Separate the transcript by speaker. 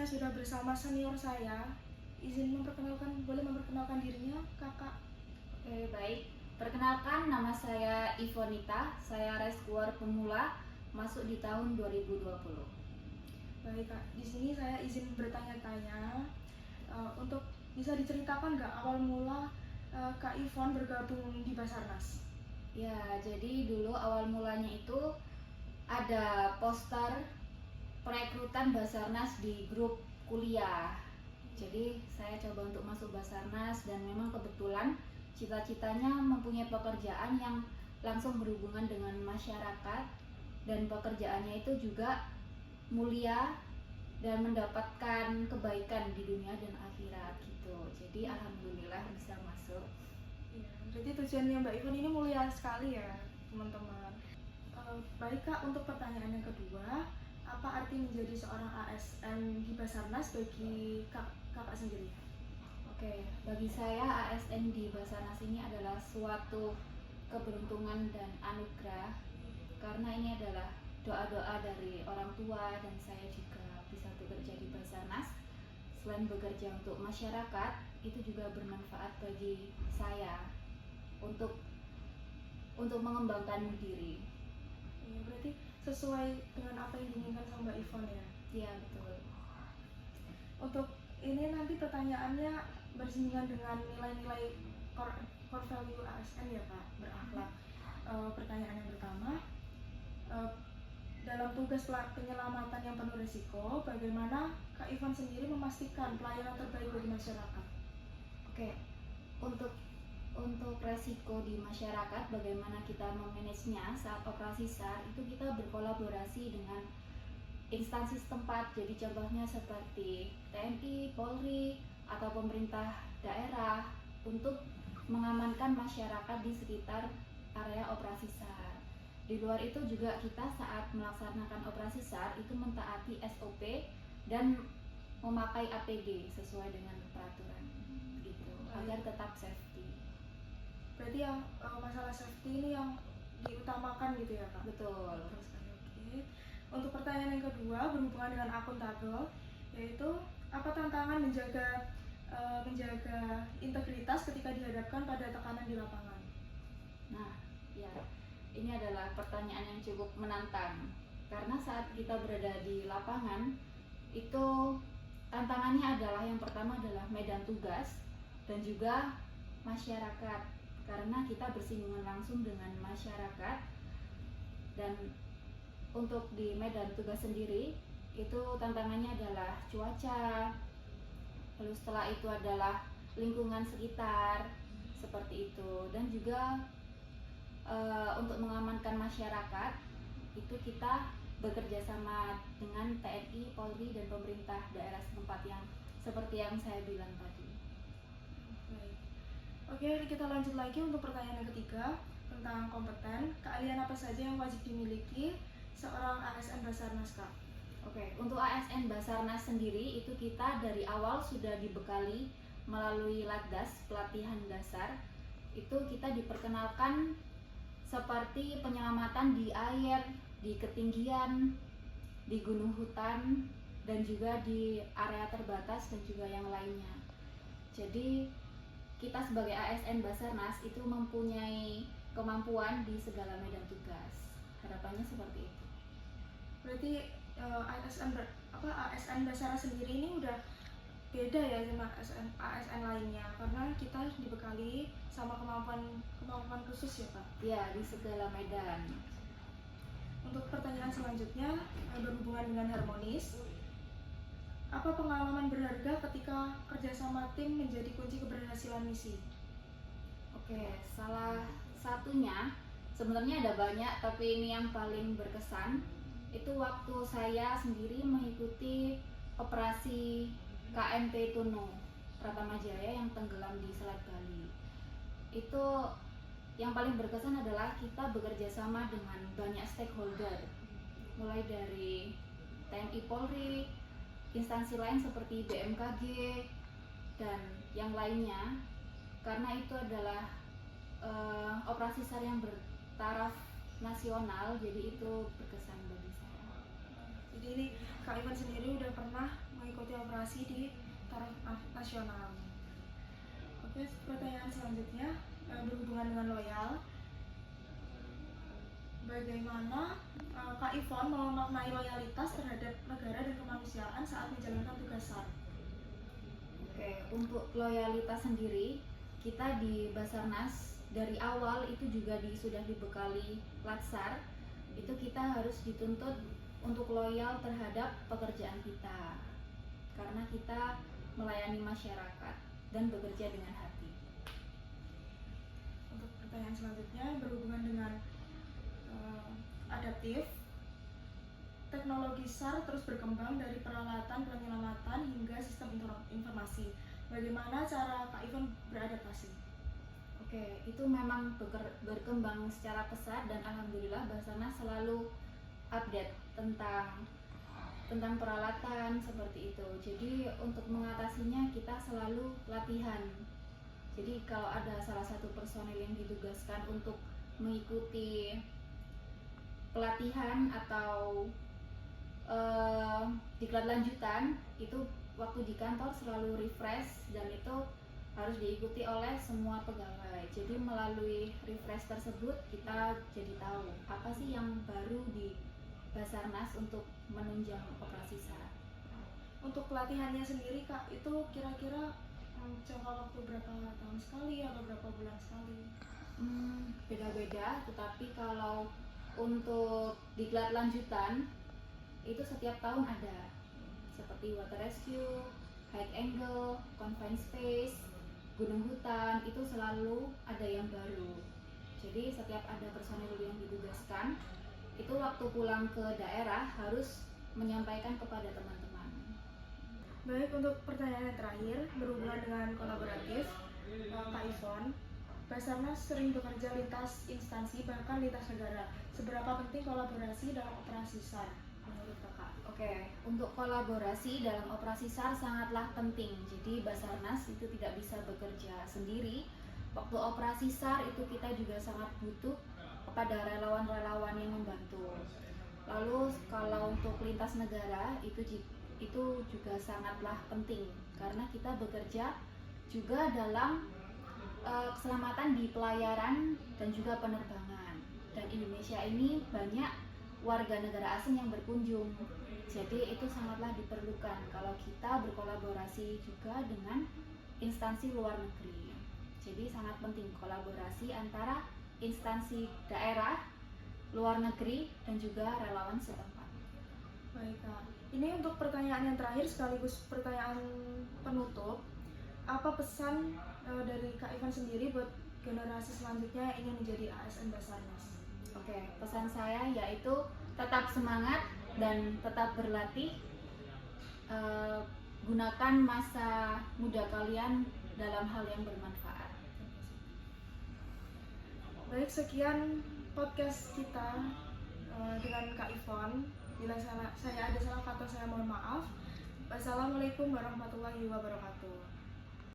Speaker 1: sudah bersama senior saya. Boleh memperkenalkan dirinya, kakak?
Speaker 2: Oke, baik. Perkenalkan, nama saya Ivonita. Saya rescuer pemula, masuk di tahun 2020.
Speaker 1: Baik kak, di sini saya izin bertanya-tanya. Untuk bisa diceritakan nggak awal mula Kak Ivon bergabung di Basarnas?
Speaker 2: Ya, jadi dulu awal mulanya itu ada poster perekrutan Basarnas di grup kuliah. Jadi saya coba untuk masuk Basarnas dan memang kebetulan cita-citanya mempunyai pekerjaan yang langsung berhubungan dengan masyarakat dan pekerjaannya itu juga mulia dan mendapatkan kebaikan di dunia dan akhirat gitu. Jadi alhamdulillah bisa masuk.
Speaker 1: Iya, berarti tujuannya Mbak Ivon ini mulia sekali ya, teman-teman. Baik kak, untuk pertanyaan yang kedua, apa arti menjadi seorang ASN di Basarnas bagi kakak sendiri?
Speaker 2: Oke, bagi saya ASN di Basarnas ini adalah suatu keberuntungan dan anugerah karena ini adalah doa-doa dari orang tua dan saya juga bisa bekerja di Basarnas. Selain bekerja untuk masyarakat, itu juga bermanfaat bagi saya untuk mengembangkan diri.
Speaker 1: Ya, berarti sesuai dengan apa yang diinginkan sama Mbak Ivon ya?
Speaker 2: Iya, betul.
Speaker 1: Untuk ini nanti pertanyaannya bersinggungan dengan nilai-nilai core value ASN ya Pak, berakhlak. Pertanyaan yang pertama, dalam tugas penyelamatan yang penuh risiko, bagaimana Kak Ivon sendiri memastikan pelayanan terbaik bagi masyarakat?
Speaker 2: Oke, untuk resiko di masyarakat, bagaimana kita memanagenya saat operasi SAR, itu kita berkolaborasi dengan instansi setempat. Jadi contohnya seperti TNI, Polri, atau pemerintah daerah untuk mengamankan masyarakat di sekitar area operasi SAR. Di luar itu juga kita saat melaksanakan operasi SAR itu mentaati SOP dan memakai APD sesuai dengan peraturan gitu, agar tetap safety.
Speaker 1: Berarti yang masalah safety ini yang diutamakan gitu ya Kak?
Speaker 2: Betul.
Speaker 1: Oke. Untuk pertanyaan yang kedua berhubungan dengan akuntabel, yaitu apa tantangan menjaga integritas ketika dihadapkan pada tekanan di lapangan?
Speaker 2: Nah, ya, ini adalah pertanyaan yang cukup menantang karena saat kita berada di lapangan itu tantangannya adalah yang pertama adalah medan tugas dan juga masyarakat, karena kita bersinggungan langsung dengan masyarakat. Dan untuk di medan tugas sendiri itu tantangannya adalah cuaca, lalu setelah itu adalah lingkungan sekitar seperti itu, dan juga untuk mengamankan masyarakat itu kita bekerja sama dengan TNI, Polri, dan pemerintah daerah setempat yang seperti yang saya bilang tadi.
Speaker 1: Baik. Oke, kita lanjut lagi untuk pertanyaan yang ketiga tentang kompeten. Keahlian apa saja yang wajib dimiliki seorang ASN Basarnas, Kak?
Speaker 2: Oke, untuk ASN Basarnas sendiri itu kita dari awal sudah dibekali melalui Latdas, pelatihan dasar. Itu kita diperkenalkan seperti penyelamatan di air, di ketinggian, di gunung hutan, dan juga di area terbatas dan juga yang lainnya. Jadi kita sebagai ASN Basarnas itu mempunyai kemampuan di segala medan tugas. Harapannya seperti itu.
Speaker 1: Berarti ASN Basarnas sendiri ini udah beda ya sama ASN lainnya, karena kita dibekali sama kemampuan khusus ya Pak?
Speaker 2: Ya, di segala medan.
Speaker 1: Untuk pertanyaan selanjutnya berhubungan dengan harmonis. Apa pengalaman berharga ketika kerjasama tim menjadi kunci keberhasilan misi?
Speaker 2: Oke, salah satunya sebenarnya ada banyak, tapi ini yang paling berkesan itu waktu saya sendiri mengikuti operasi KMP Tunu Pratama Jaya yang tenggelam di Selat Bali. Itu yang paling berkesan adalah kita bekerja sama dengan banyak stakeholder, mulai dari TNI, Polri, instansi lain seperti BMKG dan yang lainnya, karena itu adalah operasi SAR yang bertaraf nasional, jadi itu berkesan bagi saya.
Speaker 1: Jadi ini Kak Ivan sendiri udah pernah mengikuti operasi di taraf nasional. Oke, pertanyaan selanjutnya berhubungan dengan loyal. Bagaimana Kak Ivon memaknai loyalitas terhadap negara dan kemanusiaan saat menjalankan tugas SAR?
Speaker 2: Oke, untuk loyalitas sendiri, kita di Basarnas dari awal itu juga sudah dibekali Latsar. Itu kita harus dituntut untuk loyal terhadap pekerjaan kita, karena kita melayani masyarakat dan bekerja dengan hati.
Speaker 1: Untuk pertanyaan selanjutnya berhubungan dengan adaptif. Teknologi SAR terus berkembang dari peralatan penyelamatan hingga sistem informasi. Bagaimana cara Kak Ivon beradaptasi?
Speaker 2: Oke, itu memang berkembang secara pesat dan alhamdulillah Basarnas selalu update tentang peralatan seperti itu. Jadi untuk mengatasinya kita selalu latihan. Jadi kalau ada salah satu personil yang ditugaskan untuk mengikuti pelatihan atau diklat lanjutan, itu waktu di kantor selalu refresh dan itu harus diikuti oleh semua pegawai. Jadi melalui refresh tersebut kita jadi tahu apa sih yang baru di Basarnas untuk menunjang operasi SAR.
Speaker 1: Untuk pelatihannya sendiri Kak, itu kira-kira jangka waktu berapa tahun sekali atau berapa bulan sekali?
Speaker 2: Beda-beda, tetapi kalau untuk diklat lanjutan itu setiap tahun ada, seperti water rescue, high angle, confined space, gunung hutan, itu selalu ada yang baru. Jadi setiap ada personil yang ditugaskan, itu waktu pulang ke daerah harus menyampaikan kepada teman-teman.
Speaker 1: Baik, untuk pertanyaan yang terakhir berhubungan dengan kolaboratif, Kak Ivon, Basarnas sering bekerja lintas instansi bahkan lintas negara. Seberapa penting kolaborasi dalam operasi SAR menurut Kakak?
Speaker 2: Oke, untuk kolaborasi dalam operasi SAR sangatlah penting. Jadi Basarnas itu tidak bisa bekerja sendiri. Waktu operasi SAR itu kita juga sangat butuh kepada relawan-relawan yang membantu. Lalu kalau untuk lintas negara itu juga sangatlah penting karena kita bekerja juga dalam keselamatan di pelayaran dan juga penerbangan. Dan Indonesia ini banyak warga negara asing yang berkunjung. Jadi itu sangatlah diperlukan kalau kita berkolaborasi juga dengan instansi luar negeri. Jadi sangat penting kolaborasi antara instansi daerah, luar negeri, dan juga relawan setempat.
Speaker 1: Baik Kak, ini untuk pertanyaan yang terakhir sekaligus pertanyaan penutup. Apa pesan dari Kak Ivon sendiri buat generasi selanjutnya yang ingin menjadi ASN Basarnas?
Speaker 2: Oke, pesan saya yaitu tetap semangat dan tetap berlatih. Gunakan masa muda kalian dalam hal yang bermanfaat.
Speaker 1: Baik, sekian podcast kita dengan Kak Ivon. Bila saya ada salah kata, saya mohon maaf. Wassalamualaikum warahmatullahi wabarakatuh.